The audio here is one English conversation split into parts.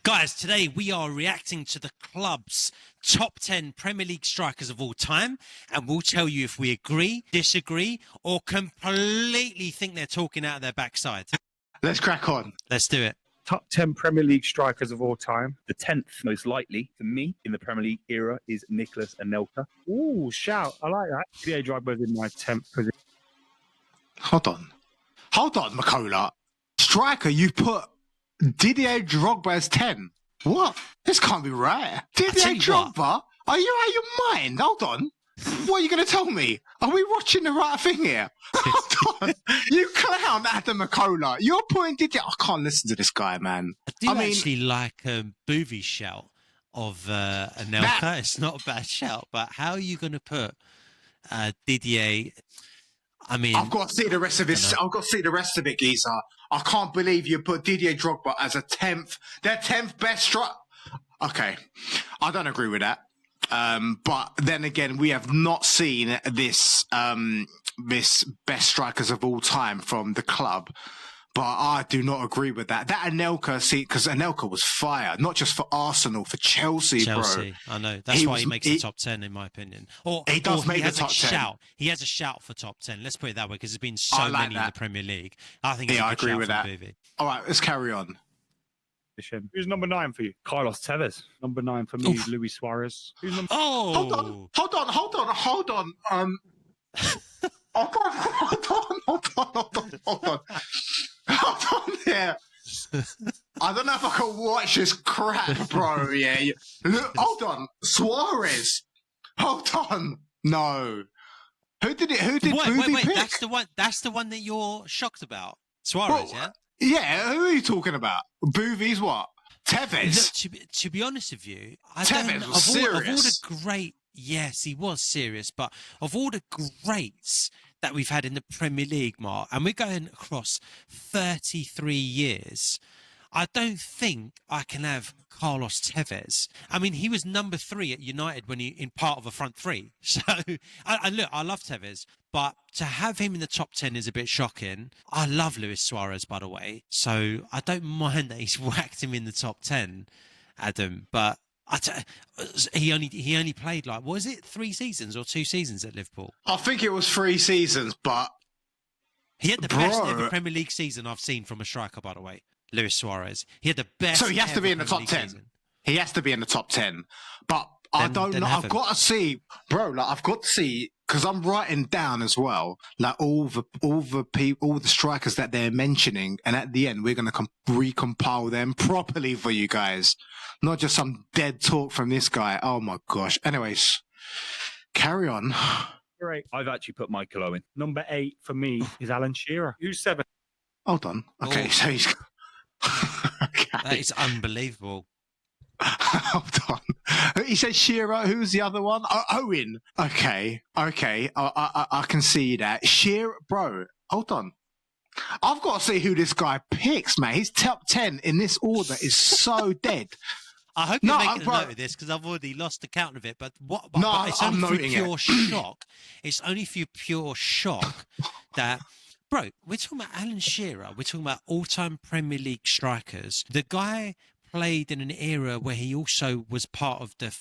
Guys, today we are reacting to the club's top 10 Premier League strikers of all time, and we'll tell you if we agree, disagree, or completely think they're talking out of their backside. Let's crack on. Let's do it. Top 10 Premier League strikers of all time. The 10th most likely for me in the Premier League era is Nicolas Anelka. Ooh, shout. I like that. Didier Drogba is in my 10th position. Hold on, Makola. Striker, you put Didier Drogba as 10. What? This can't be right. Didier Drogba? Are you out of your mind? Hold on. What are you going to tell me? Are we watching the right thing here? Hold on. You clown, Adam Makola. You're putting Didier... I can't listen to this guy, man. I mean, actually like Boovy's shout of Anelka. It's not a bad shout, but how are you going to put Didier... I mean, I've got to see the rest of this. I've got to see the rest of it, Geezer. I can't believe you put Didier Drogba as a 10th, their 10th best striker. Okay, I don't agree with that. But then again, we have not seen this this best strikers of all time from the club. But I do not agree with that. That Anelka, because Anelka was fire, not just for Arsenal, for Chelsea, bro. I know. That's why he makes the top 10, in my opinion. Or he does make the top 10. He has a shout for top 10. Let's put it that way, because there's been so many in the Premier League. I think I agree with that. All right, let's carry on. Who's number 9 for you? Carlos Tevez. Number 9 for me is Luis Suarez. Who's number... Hold on. Hold on there. I don't know if I can watch this crap, bro. Yeah. Look, hold on. Suarez. Hold on. No. Who did Booby pick? That's the one that you're shocked about. Suarez, yeah? Yeah, who are you talking about? Boovy's what? Tevez? Look, to be honest with you, Tevez was serious. Of all the great... Yes, he was serious, but of all the greats that we've had in the Premier League, Mark, and we're going across 33 years, I don't think I can have Carlos Tevez. I mean, he was number 3 at United when he in part of a front three. So, and look, I love Tevez, but to have him in the top 10 is a bit shocking. I love Luis Suarez, by the way, so I don't mind that he's whacked him in the top 10, Adam, but he only played like, what was it, 3 seasons or 2 seasons at Liverpool? I think it was 3 seasons, but he had the best ever Premier League season I've seen from a striker, by the way. Luis Suarez. He had the best. So he has to be in the top 10. He has to be in the top 10. But I don't know. I've got to see, bro. Like I've got to see, because I'm writing down as well, like all the strikers that they're mentioning, and at the end we're gonna recompile them properly for you guys, not just some dead talk from this guy. Oh my gosh. Anyways, carry on. Great. I've actually put Michael Owen. Number 8 for me is Alan Shearer. Who's 7? Hold on. Okay, so he's. Okay. That is unbelievable. Hold on. He said Shearer. Who's the other one? Oh, Owen. Okay. I can see that. Shearer, bro. Hold on. I've got to see who this guy picks, man. His top 10 in this order is so dead. I hope you're making a note of this, because I've already lost the count of it. But it's only through pure shock. It's only through pure shock that. Bro, we're talking about Alan Shearer. We're talking about all-time Premier League strikers. The guy played in an era where he also was part of the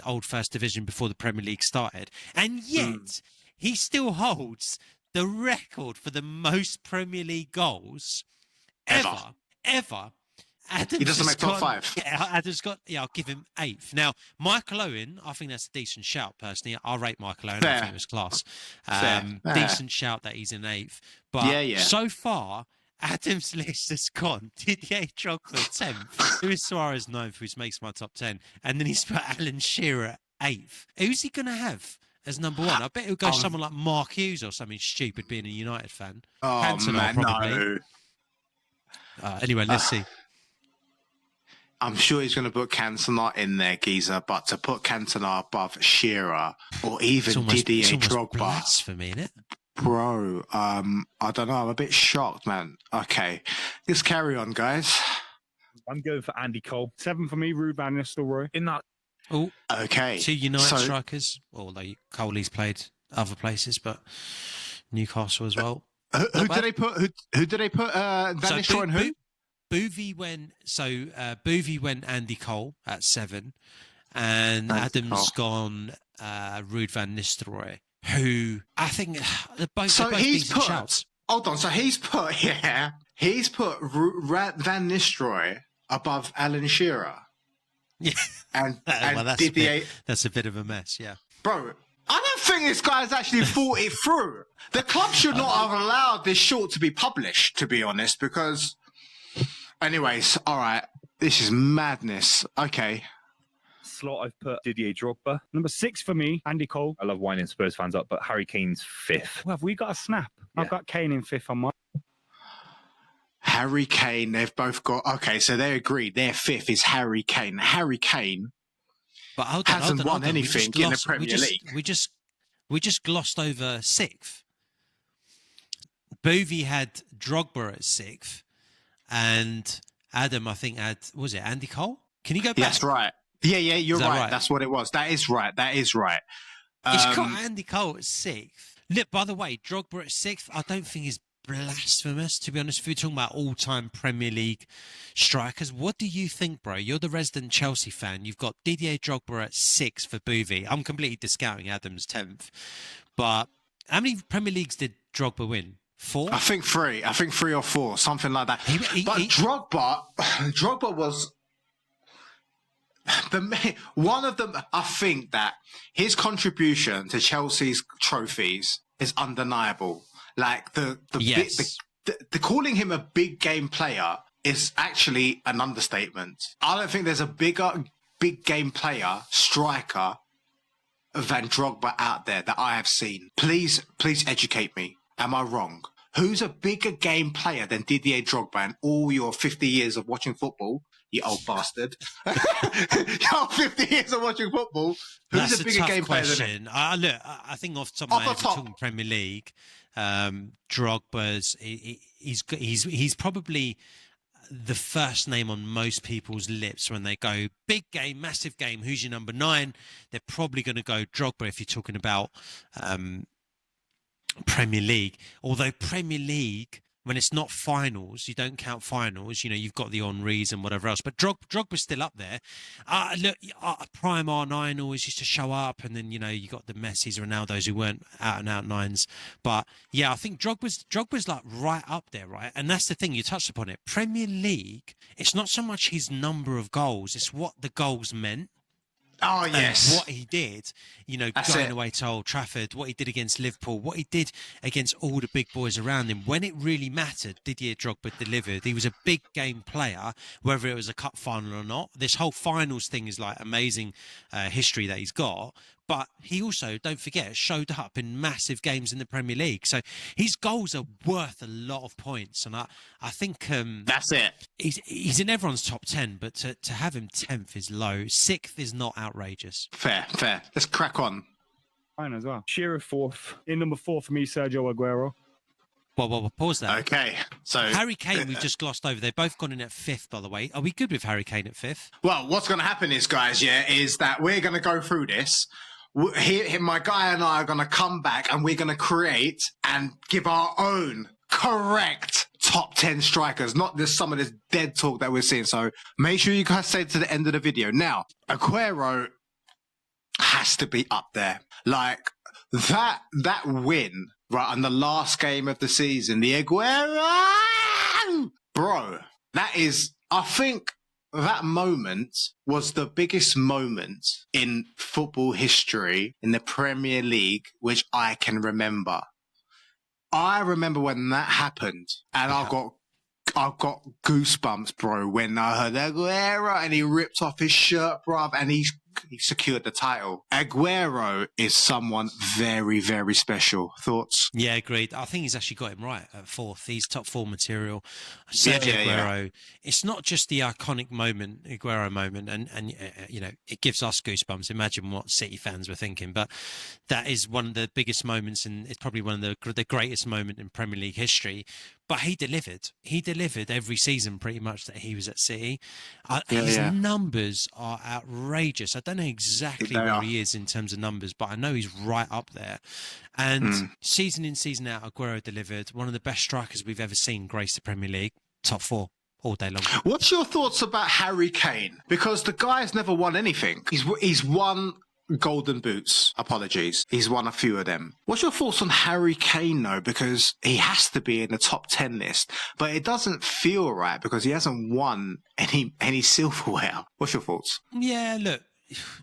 old first division before the Premier League started. And yet, he still holds the record for the most Premier League goals ever. He doesn't make top 5. Yeah, Adam's got. Yeah, I'll give him 8th. Now, Michael Owen, I think that's a decent shout. Personally, I rate Michael Owen. I think it was class. Decent shout that he's in 8th. But so far, Adam's list has gone Didier Drogba 10th, Luis Suarez 9th, which makes my top 10, and then he's put Alan Shearer 8th. Who's he gonna have as number 1? I bet he'll go someone like Mark Hughes or something stupid, being a United fan. Oh Cantona, man, probably. No. Anyway, let's see. I'm sure he's going to put Cantona in there, Geezer, but to put Cantona above Shearer or even Didier Drogba, blasphemy, isn't it? Bro, I don't know. I'm a bit shocked, man. Okay, let's carry on, guys. I'm going for Andy Cole. 7 for me, Ruud van Nistelrooy. In that. Oh, okay. 2 United strikers. Although Coley's played other places, but Newcastle as well. Who did they put? Who did they put? Van Nistelrooy and who? Boovie went Andy Cole at 7, and Andy Adam's Cole. gone Ruud van Nistelrooy, who I think they're both he's decent put. shouts. Hold on. So he's put Van Nistelrooy above Alan Shearer. Yeah, And well, Didier. that's a bit of a mess. Yeah, Bro, I don't think this guy's actually thought it through. The club should not have allowed this short to be published, to be honest, because... Anyways, all right. This is madness. Okay. Slot, I've put Didier Drogba. Number 6 for me, Andy Cole. I love winding Spurs fans up, but Harry Kane's 5th. Well, have we got a snap? Yeah. I've got Kane in 5th on mine. Harry Kane, they've both got... Okay, so they agreed. Their 5th is Harry Kane. Harry Kane but hasn't won anything in the Premier League. We just glossed over 6th. Boovie had Drogba at 6th, and Adam, I think, had, was it Andy Cole? Can you go back? That's right. Yeah, you're right. That's what it was. That is right. He's got Andy Cole at 6th. Look, by the way, Drogba at 6th, I don't think is blasphemous, to be honest. If you're talking about all-time Premier League strikers, what do you think, bro? You're the resident Chelsea fan. You've got Didier Drogba at 6 for Boovie. I'm completely discounting Adam's 10th. But how many Premier Leagues did Drogba win? 4? I think 3 or 4, something like that. Drogba was one of them. I think that his contribution to Chelsea's trophies is undeniable. Like the calling him a big game player is actually an understatement. I don't think there's a bigger big game player, striker than Drogba out there that I have seen. Please educate me. Am I wrong? Who's a bigger game player than Didier Drogba in all your 50 years of watching football? You old bastard. Your 50 years of watching football. Who's a bigger game player than him? Look, I think off the top of my head, if you're talking Premier League, Drogba's he's probably the first name on most people's lips when they go big game, massive game. Who's your number 9? They're probably going to go Drogba if you're talking about Premier League. Although Premier League, when it's not finals, you don't count finals. You know, you've got the Henrys and whatever else. But Drogba's still up there. Look, prime R9 always used to show up, and then you got the Messis, Ronaldos who weren't out and out 9s. But yeah, I think Drogba's like right up there, right? And that's the thing, you touched upon it. Premier League, it's not so much his number of goals; it's what the goals meant. Oh, yes. And what he did, going away to Old Trafford, what he did against Liverpool, what he did against all the big boys around him. When it really mattered, Didier Drogba delivered. He was a big game player, whether it was a cup final or not. This whole finals thing is like amazing history that he's got. But he also, don't forget, showed up in massive games in the Premier League. So his goals are worth a lot of points. And I think... that's it. He's in everyone's top 10, but to have him 10th is low. 6th is not outrageous. Fair. Let's crack on. Fine as well. Shearer 4th. In number 4 for me, Sergio Aguero. Well, pause that. Okay, so... Harry Kane, we've just glossed over. They've both gone in at 5th, by the way. Are we good with Harry Kane at 5th? Well, what's going to happen is, guys, is that we're going to go through this. My guy and I are going to come back and we're going to create and give our own correct top 10 strikers, not just some of this dead talk that we're seeing. So make sure you guys stay to the end of the video. Now, Aguero has to be up there. Like that win right on the last game of the season, the Aguero, bro, that is, I think that moment was the biggest moment in football history in the Premier League, which I can remember. I remember when that happened, and I've got goosebumps, bro, when I heard Aguero and he ripped off his shirt, bro, and he secured the title. Aguero is someone very, very special. Thoughts? Yeah, agreed. I think he's actually got him right at 4th. He's top 4 material. Sergio Aguero. It's not just the iconic moment, Aguero moment, and it gives us goosebumps. Imagine what City fans were thinking. But that is one of the biggest moments, and it's probably one of the greatest moment in Premier League history. But he delivered. He delivered every season pretty much that he was at City. His numbers are outrageous. I don't know exactly where he is in terms of numbers, but I know he's right up there. And season in, season out, Aguero delivered. One of the best strikers we've ever seen grace the Premier League. Top 4. all day long. What's your thoughts about Harry Kane? Because the guy's never won anything. He's won golden boots. Apologies. He's won a few of them. What's your thoughts on Harry Kane, though? Because he has to be in the top 10 list, but it doesn't feel right because he hasn't won any silverware. What's your thoughts? Yeah, look,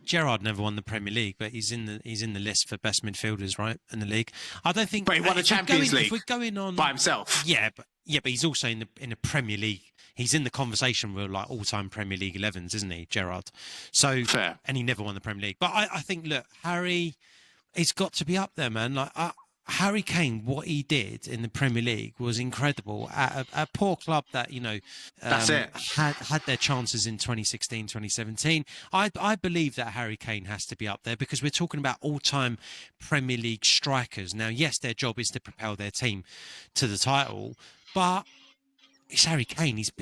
Gerrard never won the Premier League, but he's in the list for best midfielders, right, in the league. I don't think. But he won the Champions League. If we're going on by himself. Yeah, but he's also in the Premier League. He's in the conversation with like all-time Premier League 11s, isn't he, Gerrard? So fair. And he never won the Premier League. But I think, look, Harry, he's got to be up there, man. Like Harry Kane, what he did in the Premier League was incredible at a poor club that, That's it. had their chances in 2016, 2017. I believe that Harry Kane has to be up there because we're talking about all-time Premier League strikers. Now, yes, their job is to propel their team to the title, but it's Harry Kane. He's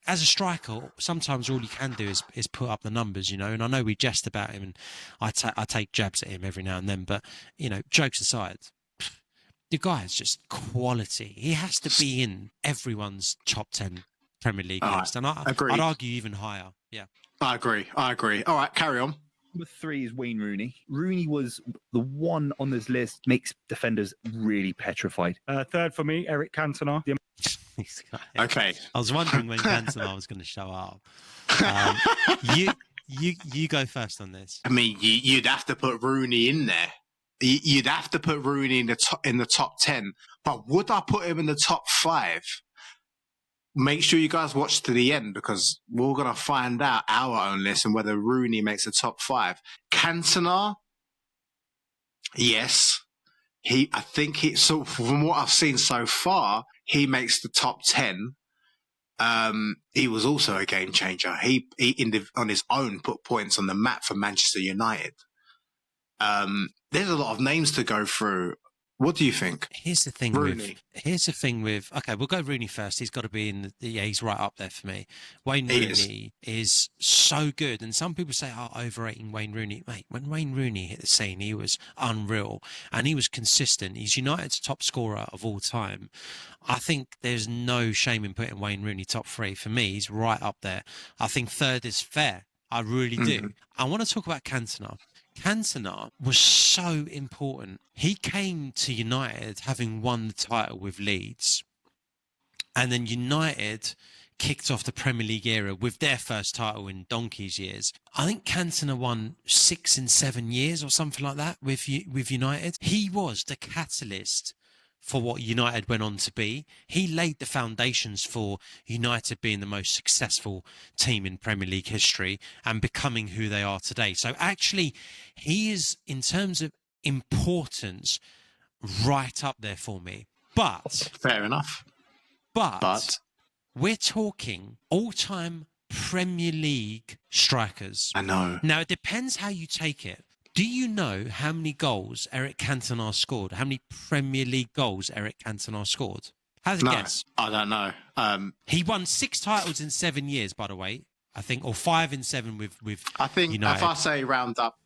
as a striker, sometimes all he can do is put up the numbers, And I know we jest about him, and I take jabs at him every now and then. But jokes aside, the guy is just quality. He has to be in everyone's top 10 Premier League list, and I'd argue even higher. Yeah, I agree. All right, carry on. Number 3 is Wayne Rooney. Rooney was the one on this list, makes defenders really petrified. Third for me, Eric Cantona. Okay. I was wondering when Cantona was going to show up. You go first on this. I mean, you'd have to put Rooney in there. You'd have to put Rooney in the top 10. But would I put him in the top 5? Make sure you guys watch to the end because we're going to find out our own list and whether Rooney makes the top 5. Cantona, yes. So from what I've seen so far, he makes the top 10. He was also a game changer. He on his own put points on the map for Manchester United. There's a lot of names to go through. What do you think? Here's the thing Rooney. Okay, we'll go Rooney first. He's got to be in he's right up there for me. Wayne Rooney is so good. And some people say, overrating Wayne Rooney. Mate, when Wayne Rooney hit the scene, he was unreal and he was consistent. He's United's top scorer of all time. I think there's no shame in putting Wayne Rooney top 3. For me, he's right up there. I think third is fair. I really do. I want to talk about Cantona. Cantona was so important. He came to United having won the title with Leeds. And then United kicked off the Premier League era with their first title in donkey's years. I think Cantona won 6 in 7 years or something like that with United. He was the catalyst for what United went on to be. He laid the foundations for United being the most successful team in Premier League history and becoming who they are today. So actually, he is, in terms of importance, right up there for me. But fair enough. But we're talking all-time Premier League strikers. I know. Now, it depends how you take it. Do you know how many goals Eric Cantona scored? How many Premier League goals Eric Cantona scored? Have a guess. I don't know. He won 6 titles in 7 years, by the way, I think, or 5 in 7 with I think United. If I say round up,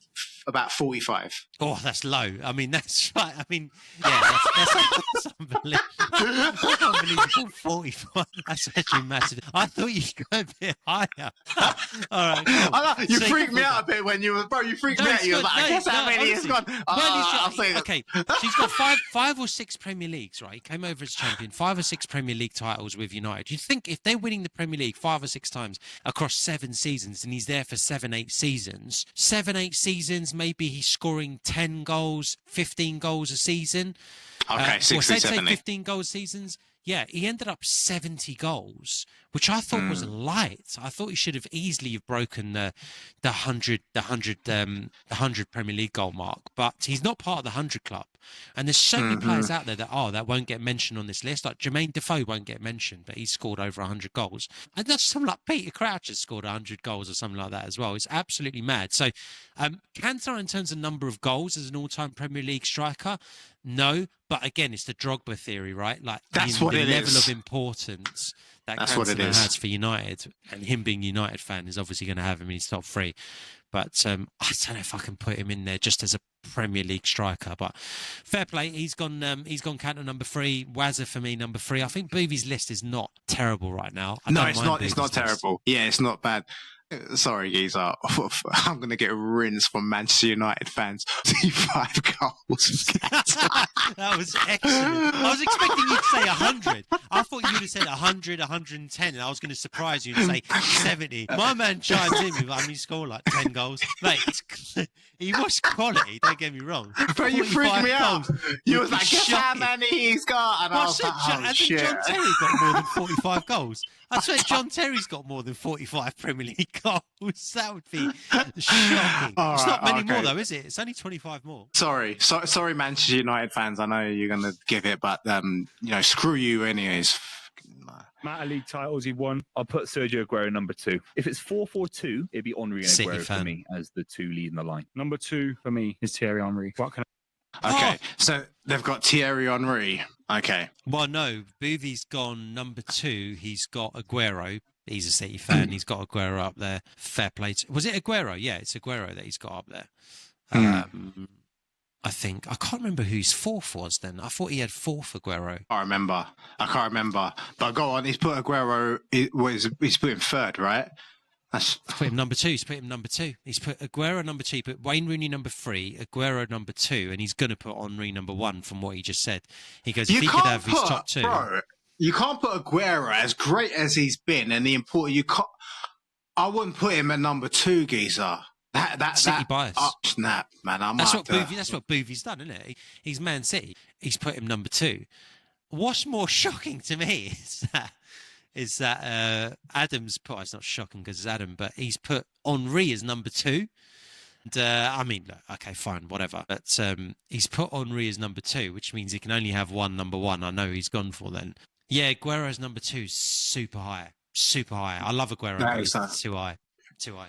about 45. Oh, that's low. I mean, that's right. I mean, yeah, that's unbelievable. Unbelievable. 45. That's actually massive. I thought you'd go a bit higher. All right. Cool. I know, you freaked me out a bit when you were, bro. You freaked me out. You were like, guess how many he's got. I'll say that. Okay, she's got five or six Premier Leagues, right? He came over as champion, 5 or 6 Premier League titles with United. You'd think if they're winning the Premier League 5 or 6 times across 7 seasons, and he's there for 7-8 seasons, 7-8 seasons, maybe he's scoring 10 goals, 15 goals a season. Okay, 60, 70. 15 goals seasons. Yeah, he ended up 70 goals, which I thought was light. I thought he should have easily have broken the 100 Premier League goal mark, but he's not part of the 100 club. And there's so many players out there that won't get mentioned on this list. Like Jermaine Defoe won't get mentioned, but he's scored over 100 goals. And that's something like Peter Crouch has scored 100 goals or something like that as well. It's absolutely mad. So Cantona, in terms of number of goals as an all-time Premier League striker, no. But again, it's the Drogba theory, right? Like that's the what it level is. of importance that That's what it Cantona is. has for United, and him being a United fan is obviously going to have him in his top 3. But I don't know if I can put him in there just as a Premier League striker. But fair play, he's gone Cantona number 3, Wazza for me number 3. I think Boovy's list is not terrible right now. No, it's not. It's Boovy's not list. terrible. Yeah, it's not bad. Sorry, geezer. I'm going to get rinsed from Manchester United fans. 5 goals. That was excellent. I was expecting you to say 100. I thought you'd have said 100, 110, and I was going to surprise you and say 70. My man chimes in with, he scored like 10 goals. Mate, he was quality, don't get me wrong. But you freaked me out. You was like, guess how shocking. many he's got? And I was like, oh, shit. John Terry got more than 45 goals. I swear John Terry's got more than 45 Premier League goals. That would be shocking. It's not many more though, is it? It's only 25 more. Sorry, Manchester United fans. I know you're going to give it, but screw you anyways. Amount of league titles he won. I'll put Sergio Aguero number 2. If it's 4-4-2, it'd be Henry and City Aguero fan. for me as the 2 leading the line. Number 2 for me is Thierry Henry. What can Okay, so they've got Thierry Henry. Okay. Well, no, Boovy's gone number 2. He's got Aguero. He's a City fan. He's got Aguero up there. Fair play. Was it Aguero? Yeah, it's Aguero that he's got up there. I think. I can't remember who his 4th was then. I thought he had 4th Aguero. I can't remember. But go on. He's put Aguero. He's put him 3rd, right? He's put him number 2. He's put him number 2. He's put Aguero number 2. He put Wayne Rooney number 3. Aguero number 2, and he's going to put Henry number 1. From what he just said, he goes, if he could have his top 2. Bro, you can't put Aguero, as great as he's been, and the important. You can't. I wouldn't put him at number 2, geezer. City bias. Oh, snap, man. That's what Boovy's done, isn't it? He's Man City. He's put him number 2. What's more shocking to me is that Adam's put. It's not shocking because it's Adam, but he's put Henry as number 2. And look, okay, fine, whatever. But he's put Henry as number 2, which means he can only have one number 1. I know he's gone for then. Yeah, Aguero's number 2 is super high. Super high. I love Aguero, but it's too high. Too high.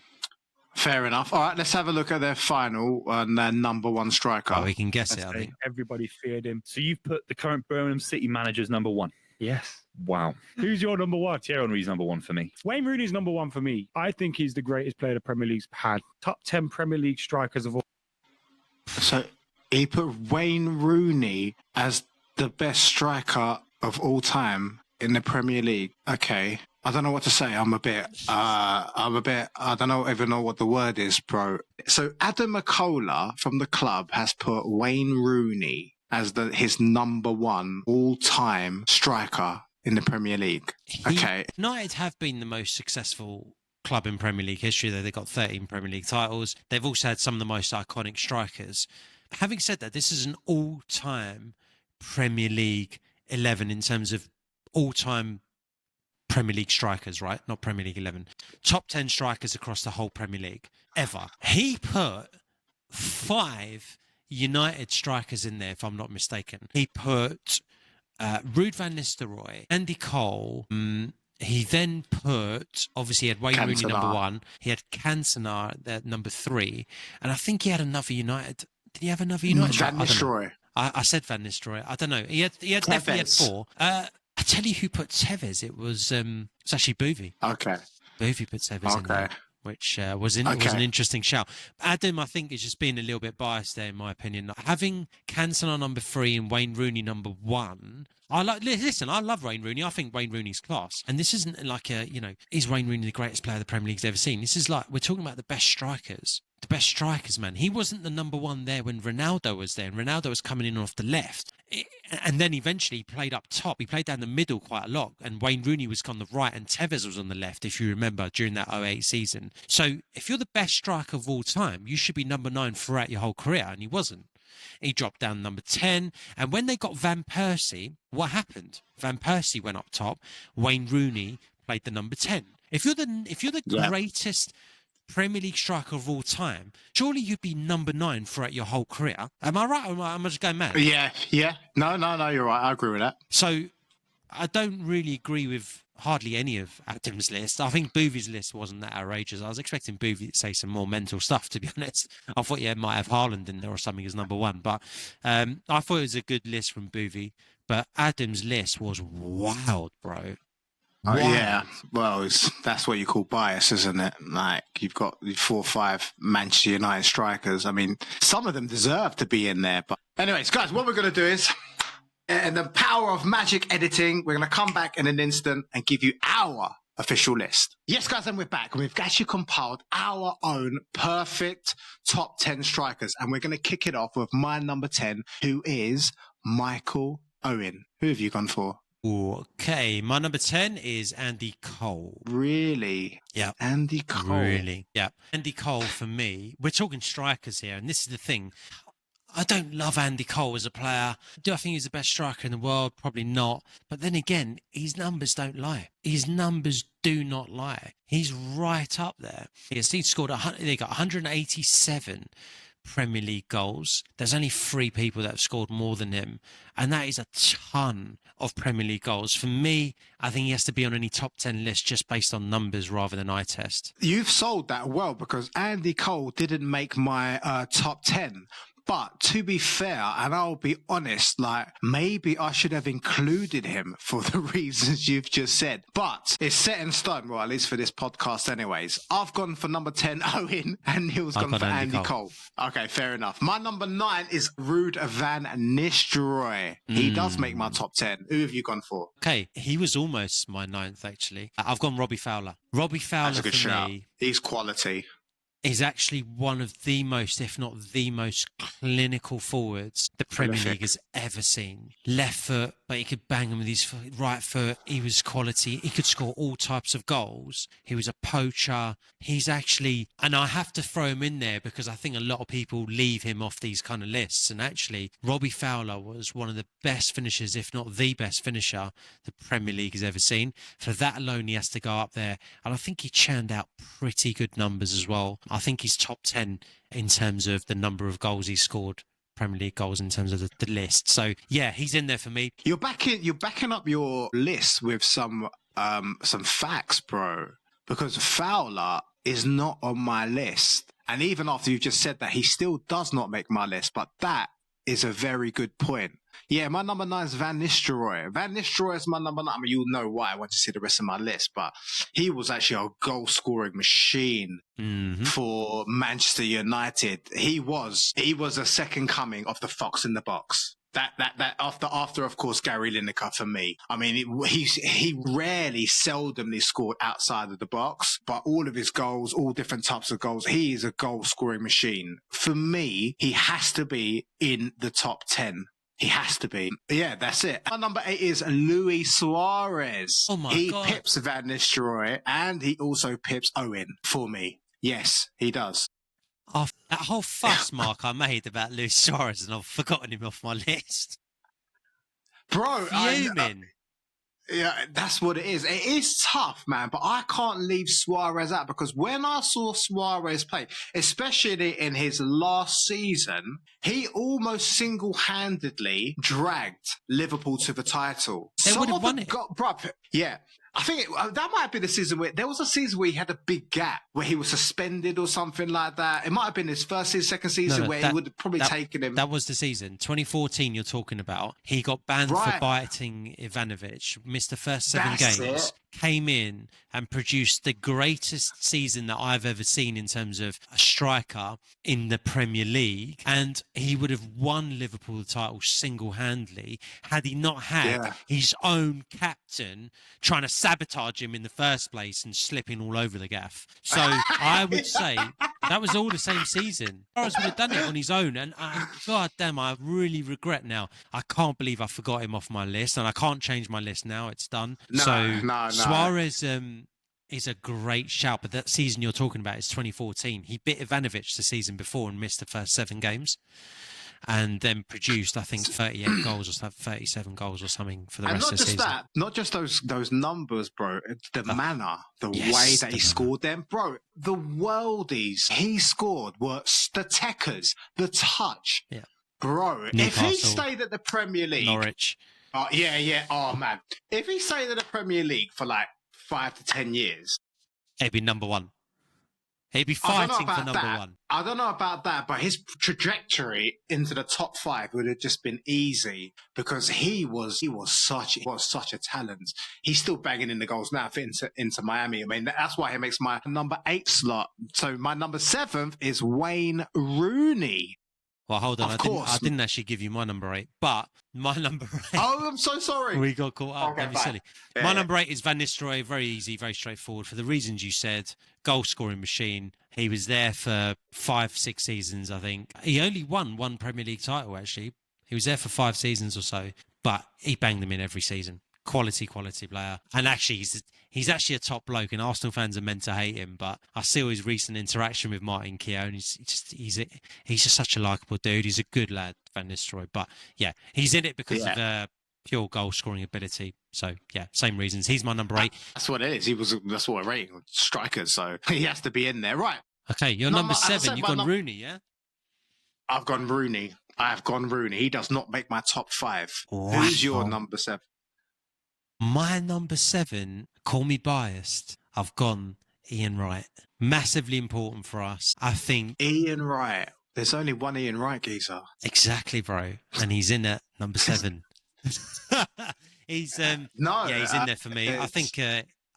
Fair enough. All right, let's have a look at their final and their number 1 striker. Oh, we can guess it, I think. everybody feared him? So you've put the current Birmingham City manager's number 1. Yes. Wow. Who's your number 1? Thierry Henry's number 1 for me. Wayne Rooney's number 1 for me. I think he's the greatest player the Premier League's had. Top 10 Premier League strikers of all. So he put Wayne Rooney as the best striker of all time in the Premier League. Okay. I don't know what to say. I don't even know what the word is, bro. So Adam McCullough from the club has put Wayne Rooney as his number 1 all-time striker in the Premier League. Okay. United have been the most successful club in Premier League history. They've got 13 Premier League titles. They've also had some of the most iconic strikers. Having said that, this is an all-time Premier League 11 in terms of all-time Premier League strikers, right? Not Premier League 11. Top 10 strikers across the whole Premier League ever. He put 5 United strikers in there, if I'm not mistaken. He put Ruud van Nistelrooy, Andy Cole. He then put, obviously, he had Wayne Rooney number 1. He had Cantona at number 3. And I think he had another United. Did he have another United? Van Nistelrooy. I said Van Nistelrooy. I don't know. He definitely had 4. I tell you who put Tevez. It was it's actually Boovy. Okay. Boovy put Tevez in there, which was an interesting shout. Adam, I think, is just being a little bit biased there, in my opinion. Having Cantona number 3 and Wayne Rooney number 1. I love Wayne Rooney. I think Wayne Rooney's class. And this isn't like is Wayne Rooney the greatest player the Premier League's ever seen? This is like, we're talking about the best strikers. The best strikers, man. He wasn't the number 1 there when Ronaldo was there, and Ronaldo was coming in off the left. And then eventually he played up top. He played down the middle quite a lot, and Wayne Rooney was on the right, and Tevez was on the left, if you remember, during that 08 season. So if you're the best striker of all time, you should be number 9 throughout your whole career, and he wasn't. He dropped down number 10, and when they got Van Persie, what happened? Van Persie went up top. Wayne Rooney played the number 10. If you're the greatest Premier League striker of all time, surely you'd be number 9 throughout your whole career. Am I right? Or am I just going mad? Yeah. No, you're right. I agree with that. So I don't really agree with hardly any of Adam's list. I think Boovy's list wasn't that outrageous. I was expecting Boovy to say some more mental stuff, to be honest. I thought he might have Haaland in there or something as number 1. But I thought it was a good list from Boovy. But Adam's list was wild, bro. Yeah, well, that's what you call bias, isn't it? Like, you've got 4 or 5 Manchester United strikers. I mean, some of them deserve to be in there. But anyways, guys, what we're going to do is, in the power of magic editing, we're going to come back in an instant and give you our official list. Yes, guys, and we're back. And we've actually compiled our own perfect top 10 strikers. And we're going to kick it off with my number 10, who is Michael Owen. Who have you gone for? Okay, my number 10 is Andy Cole. Really? Yeah. Andy Cole. Really? Yeah. Andy Cole, for me, we're talking strikers here, and this is the thing. I don't love Andy Cole as a player. Do I think he's the best striker in the world? Probably not. But then again, his numbers don't lie. His numbers do not lie. He's right up there. Yes, he scored, they got 187 Premier League goals. There's only 3 people that have scored more than him, and that is a ton of Premier League goals. For me, I think he has to be on any top 10 list just based on numbers rather than eye test. You've sold that well, because Andy Cole didn't make my top 10. But to be fair, and I'll be honest, like, maybe I should have included him for the reasons you've just said. But it's set in stone, well, at least for this podcast anyways. I've gone for number 10, Owen, and Neil's gone for Andy Cole. Okay, fair enough. My number 9 is Ruud van Nistelrooy. He does make my top 10. Who have you gone for? Okay, he was almost my 9th, actually. I've gone Robbie Fowler. Robbie Fowler, That's a good for shout. me, He's quality. is actually one of the most, if not the most clinical forwards the Premier League has ever seen. Left foot, but he could bang him with his right foot. He was quality. He could score all types of goals. He was a poacher. He's actually, and I have to throw him in there because I think a lot of people leave him off these kind of lists. And actually, Robbie Fowler was one of the best finishers, if not the best finisher the Premier League has ever seen. For that alone, he has to go up there. And I think he churned out pretty good numbers as well. I think he's top 10 in terms of the number of goals he's scored, Premier League goals, in terms of the list. So yeah, he's in there for me. You're backing up your list with some facts, bro. Because Fowler is not on my list. And even after you've just said that, he still does not make my list. But that is a very good point. Yeah, my number 9 is Van Nistelrooy. Van Nistelrooy is my number 9. I mean, you'll know why once you see the rest of my list. But he was actually a goal-scoring machine for Manchester United. He was a second coming of the fox in the box. That after of course Gary Lineker for me. I mean, he seldomly scored outside of the box, but all of his goals, all different types of goals, he is a goal scoring machine. For me, he has to be in the top 10. He has to be. Yeah, that's it. My number 8 is Luis Suarez. Oh my God. He pips Van Nistelrooy and he also pips Owen for me. Yes, he does. That whole fuss mark I made about Luis Suarez, and I've forgotten him off my list. Bro, Fuming. yeah, that's what it is. It is tough, man, but I can't leave Suarez out because when I saw Suarez play, especially in his last season, he almost single-handedly dragged Liverpool to the title. They would have won it. Yeah. I think that might be the season where there was a season where he had a big gap where he was suspended or something like that. It might have been his first season, second season where he would have probably taken him. That was the season. 2014 you're talking about. He got banned for biting Ivanovic, missed the first 7 games, came in and produced the greatest season that I've ever seen in terms of a striker in the Premier League. And he would have won Liverpool the title single-handedly had he not had his own captain trying to sabotage him in the first place and slipping all over the gaff. So I would say that was all the same season. Suarez would have done it on his own. And God damn, I really regret now. I can't believe I forgot him off my list, and I can't change my list now. It's done. No. Suarez is a great shout, but that season you're talking about is 2014. He bit Ivanovic the season before and missed the first 7 games. And then produced, I think, 38 goals or something, 37 goals or something for the rest of the season. Not just those numbers, bro. The manner, the way that he scored them, bro. The worldies he scored were the techers, the touch, bro. Newcastle, if he stayed at the Premier League, Norwich, oh man, if he stayed at the Premier League for like 5 to 10 years, it'd be number 1. He'd be I don't know fighting for about number that. one. I don't know about that, but his trajectory into the top 5 would have just been easy because he was such a talent. He's still banging in the goals now for into Miami. I mean, that's why he makes my number 8 slot. So my number 7th is Wayne Rooney. Well, hold on. Of I course. didn't actually give you my number 8, but my number 8. Oh, I'm so sorry. We got caught up. Okay, Don't be fine. silly. Yeah, My yeah. number 8 is Van Nistelrooy. Very easy, very straightforward. For the reasons you said, goal scoring machine. He was there for 5-6 seasons, I think. He only won one Premier League title, actually. He was there for 5 seasons or so, but he banged them in every season. Quality player. And actually, he's actually a top bloke, and Arsenal fans are meant to hate him, but I see his recent interaction with Martin Keown. He's just such a likeable dude. He's a good lad, Van Nistelrooy. But yeah, he's in it because of pure goal scoring ability. So yeah, same reasons. He's my number 8. That's what it is. That's what we're rating strikers, so he has to be in there. Right. Okay, you're number 7. You've gone Rooney, yeah? I've gone Rooney. I have gone Rooney. He does not make my top 5. Wow. Who's your number 7? My number 7, call me biased, I've gone Ian Wright. Massively important for us. I think. Ian Wright. There's only one Ian Wright, geezer. Exactly, bro. And he's in at number 7. He's in there for me. I think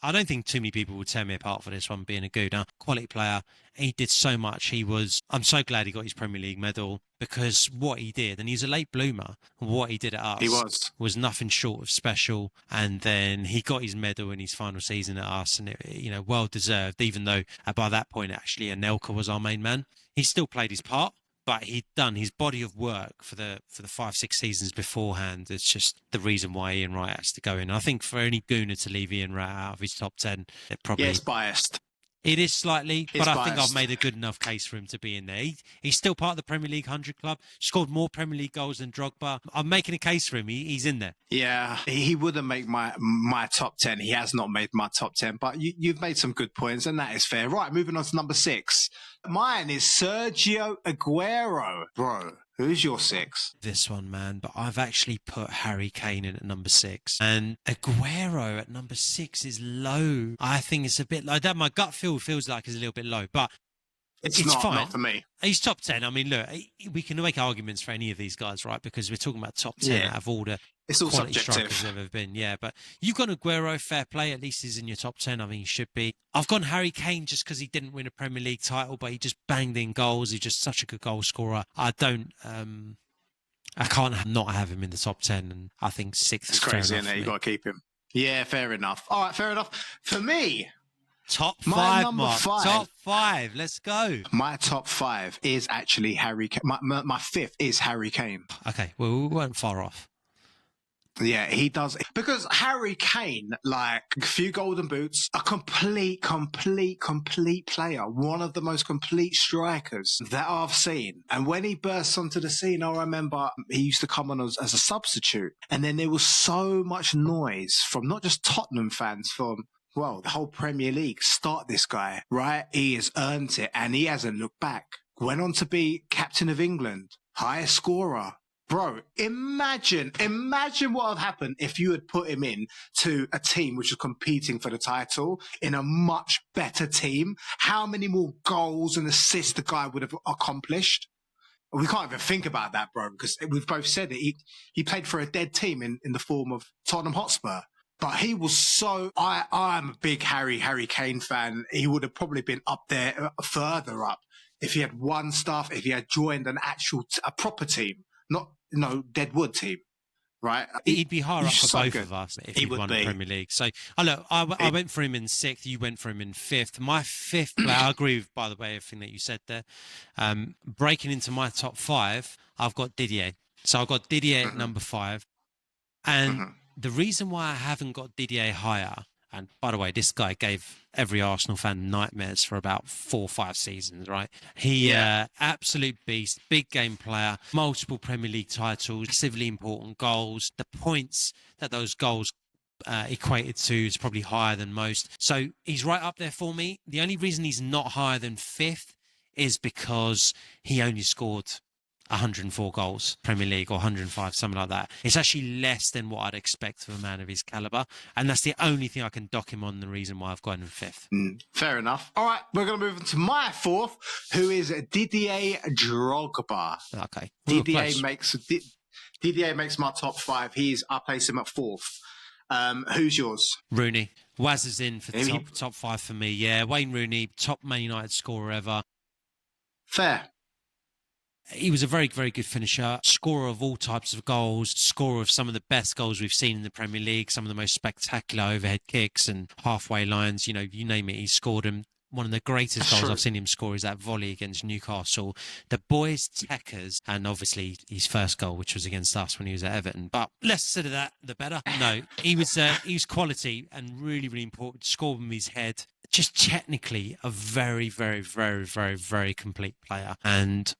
I don't think too many people would tear me apart for this one being a good quality player. He did so much. I'm so glad he got his Premier League medal because what he did, and he's a late bloomer, what he did at us was nothing short of special. And then he got his medal in his final season at us, and it, well deserved, even though by that point, actually, Anelka was our main man. He still played his part. But he'd done his body of work for the 5-6 seasons beforehand. It's just the reason why Ian Wright has to go in. I think for any gooner to leave Ian Wright out of his top 10, it probably it's biased. It is slightly, but I think biased. I've made a good enough case for him to be in there. He's still part of the Premier League 100 club. Scored more Premier League goals than Drogba. I'm making a case for him. He's in there. Yeah, he wouldn't make my top 10. He has not made my top 10, but you've made some good points, and that is fair. Right, moving on to number 6. Mine is Sergio Aguero. Bro, who's your 6? This one, man, but I've actually put Harry Kane in at number 6. And Aguero at number 6 is low. I think it's a bit low. That my gut feel feels like it's a little bit low, but it's fine. Not for me. He's top 10. I mean, look, we can make arguments for any of these guys, right? Because we're talking about top 10 out of all the it's all quality subjective. strikers there have been. Yeah, but you've gone Aguero, fair play. At least he's in your top 10. I mean, he should be. I've gone Harry Kane just because he didn't win a Premier League title, but he just banged in goals. He's just such a good goal scorer. I can't not have him in the top 10. And I think 6th is crazy, fair isn't enough. it? You got to keep him. Yeah, fair enough. All right, fair enough. For me, top my 5, number Mark. 5. Top 5. Let's go. My top 5 is actually Harry Kane. My 5th is Harry Kane. Okay, well, we weren't far off. Yeah, he does. Because Harry Kane, like a few golden boots, a complete player. One of the most complete strikers that I've seen. And when he bursts onto the scene, I remember he used to come on as a substitute. And then there was so much noise from not just Tottenham fans, from the whole Premier League. Start this guy, right? He has earned it and he hasn't looked back. Went on to be captain of England, highest scorer. Bro, imagine what would happen if you had put him in to a team which was competing for the title in a much better team. How many more goals and assists the guy would have accomplished? We can't even think about that, bro, because we've both said it. He played for a dead team in the form of Tottenham Hotspur. But he was so... I'm a big Harry Kane fan. He would have probably been up there, further up, if he had won stuff, if he had joined a proper team. Not Deadwood team, right? He'd be higher up for so both good. of us if He he'd would won be. the Premier League. So, look, I went for him in 6th. You went for him in 5th. My 5th player, I agree with, by the way, everything that you said there. Breaking into my top 5, I've got Didier. So I've got Didier at number 5. And the reason why I haven't got Didier higher, and by the way, this guy gave every Arsenal fan nightmares for about 4 or 5 seasons, right? He, absolute beast, big game player, multiple Premier League titles, massively important goals. The points that those goals equated to is probably higher than most. So he's right up there for me. The only reason he's not higher than 5th is because he only scored 104 goals, Premier League, or 105, something like that. It's actually less than what I'd expect of a man of his caliber. And that's the only thing I can dock him on, the reason why I've got him fifth. Fair enough. All right, we're going to move on to my fourth, who is Didier Drogba. Okay. Didier makes my top five. I place him at fourth. Who's yours? Rooney. Waz is in for the top five for me. Yeah, Wayne Rooney, top Man United scorer ever. Fair. He was a very, very good finisher, scorer of all types of goals, scorer of some of the best goals we've seen in the Premier League, some of the most spectacular overhead kicks and halfway lines, you name it, he scored them. One of the greatest goals I've seen him score is that volley against Newcastle. The boys' techers, and obviously his first goal, which was against us when he was at Everton. But less said of that, the better. No, he was quality and really, really important. Scored with his head. Just technically a very, very, very, very, very complete player. And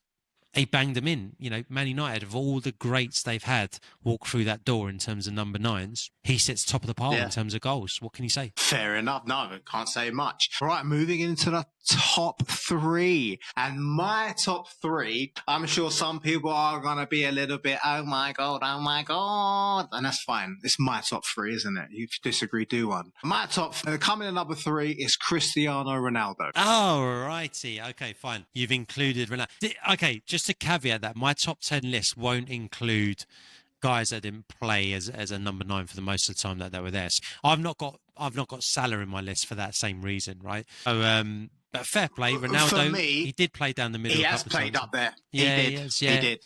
he banged them in. Man United, of all the greats they've had walk through that door in terms of number nines, he sits top of the pile in terms of goals. What can you say? Fair enough. No, I can't say much. Right, moving into the top three. And my top three, I'm sure some people are going to be a little bit, oh my God. And that's fine. It's my top three, isn't it? If you disagree, do one. My top, coming in number three is Cristiano Ronaldo. Oh, righty. Okay, fine. You've included Ronaldo. Okay, just to caveat that, my top 10 list won't include guys that didn't play as a number 9 for the most of the time that they were there. So I've not got Salah in my list for that same reason, right? So, but fair play, Ronaldo. For me, he did play down the middle. He has played up there. Yeah, he did.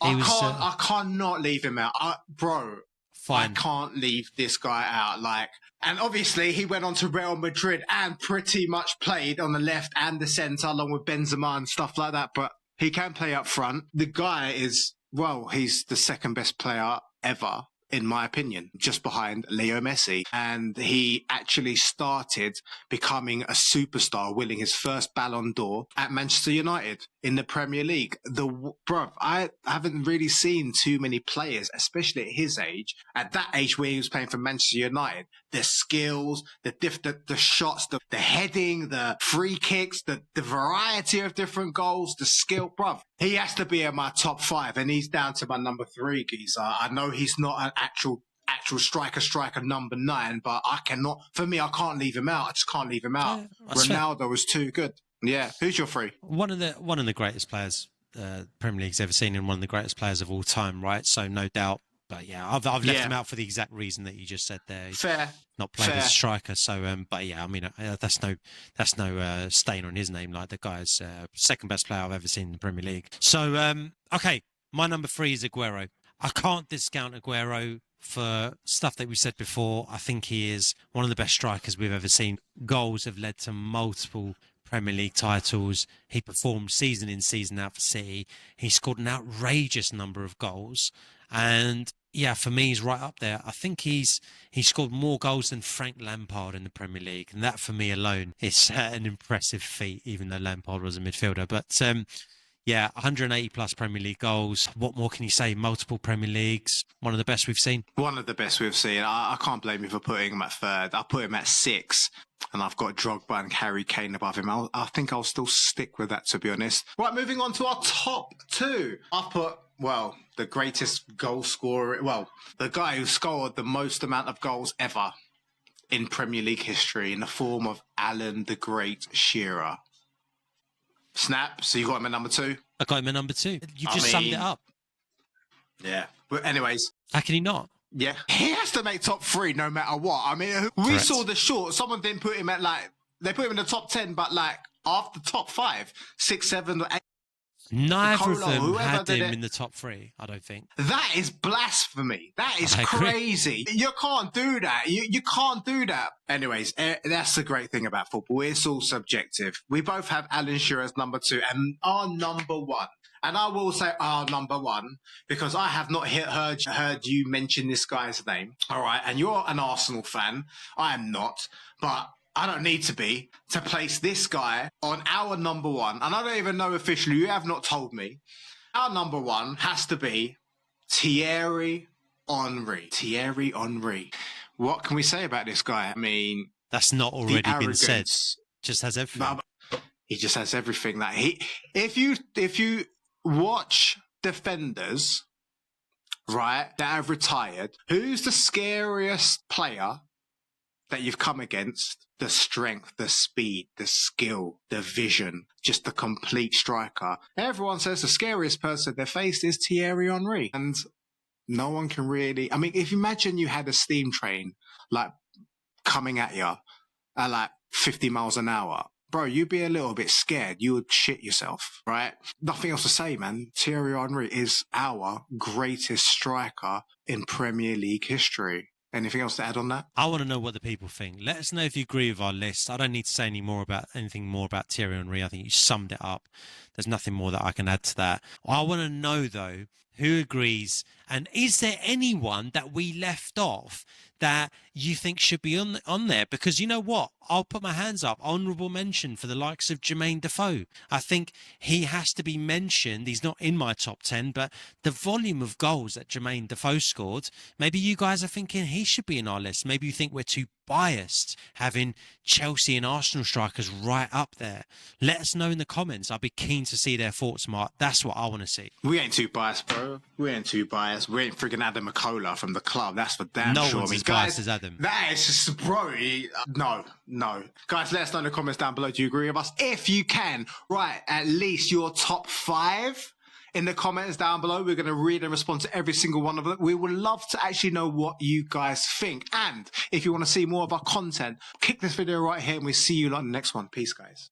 I cannot leave him out, bro. Fine. I can't leave this guy out. And obviously he went on to Real Madrid and pretty much played on the left and the centre along with Benzema and stuff like that. But he can play up front. The guy is, he's the second best player ever, in my opinion, just behind Leo Messi. And he actually started becoming a superstar, winning his first Ballon d'Or at Manchester United in the Premier League. I haven't really seen too many players, especially at his age, at that age where he was playing for Manchester United, the skills, the shots, the heading, the free kicks, the variety of different goals, the skill, he has to be in my top five, and he's down to my number three, geezer. I know he's not an actual striker number 9, but I can't leave him out. I just can't leave him out. Ronaldo was too good. Yeah. Who's your three? One of the greatest players Premier League's ever seen, and one of the greatest players of all time, right? So no doubt. But yeah, I've left him out for the exact reason that you just said there. Fair. Not played as a striker. So, but yeah, I mean, that's no stain on his name. Like, the guy's second best player I've ever seen in the Premier League. So, okay, my number 3 is Aguero. I can't discount Aguero for stuff that we said before. I think he is one of the best strikers we've ever seen. Goals have led to multiple Premier League titles. He performed season in, season out for City. He scored an outrageous number of goals. And yeah, for me, he's right up there. I think he scored more goals than Frank Lampard in the Premier League. And that, for me alone, is an impressive feat, even though Lampard was a midfielder. But yeah, 180 plus Premier League goals. What more can you say? Multiple Premier Leagues. One of the best we've seen. One of the best we've seen. I can't blame you for putting him at 3rd. I put him at 6. And I've got Drogba and Harry Kane above him. I think I'll still stick with that, to be honest. Right, moving on to our top 2. I've put, the greatest goal scorer. The guy who scored the most amount of goals ever in Premier League history, in the form of Alan the Great Shearer. Snap. So you got him at number 2? I got him at number 2. You just summed it up. Yeah. But anyways. How can he not? Yeah. He has to make top 3 no matter what. I mean, we saw the short. Someone didn't put him at they put him in the top 10, but after top 5, 6, 7, 8. Neither of them had him in the top 3, I don't think. That is blasphemy. That is crazy. You can't do that. You can't do that. Anyways, that's the great thing about football. It's all subjective. We both have Alan Shearer as number 2 and our number 1. And I will say our number 1 because I have not heard you mention this guy's name. All right. And you're an Arsenal fan. I am not. But I don't need to be to place this guy on our number 1. And I don't even know officially. You have not told me. Our number 1 has to be Thierry Henry. Thierry Henry. What can we say about this guy? I mean, that's not already been said. Just has everything. He just has everything. If you watch defenders, right, that have retired, who's the scariest player that you've come against? The strength, the speed, the skill, the vision, just the complete striker. Everyone says the scariest person they faced is Thierry Henry. And no one can really... I mean, if you imagine you had a steam train, like, coming at you at, like, 50 miles an hour, bro, you'd be a little bit scared. You would shit yourself, right? Nothing else to say, man. Thierry Henry is our greatest striker in Premier League history. Anything else to add on that? I want to know what the people think. Let us know if you agree with our list. I don't need to say anything more about Thierry Henry. I think you summed it up. There's nothing more that I can add to that. I want to know, though, who agrees, and is there anyone that we left off that you think should be on there? Because you know what? I'll put my hands up. Honourable mention for the likes of Jermaine Defoe. I think he has to be mentioned. He's not in my top 10, but the volume of goals that Jermaine Defoe scored, maybe you guys are thinking he should be in our list. Maybe you think we're too biased having Chelsea and Arsenal strikers right up there. Let us know in the comments. I'll be keen to see their thoughts, Mark. That's what I want to see. We ain't too biased, bro. We ain't too biased. We ain't friggin' Adam McCullough from the club. That's for damn No sure. one's as biased as Adam. That is just, bro. No. Guys, let us know in the comments down below. Do you agree with us? If you can, write at least your top 5 in the comments down below. We're going to read and respond to every single one of them. We would love to actually know what you guys think. And if you want to see more of our content, click this video right here and we'll see you on the next one. Peace, guys.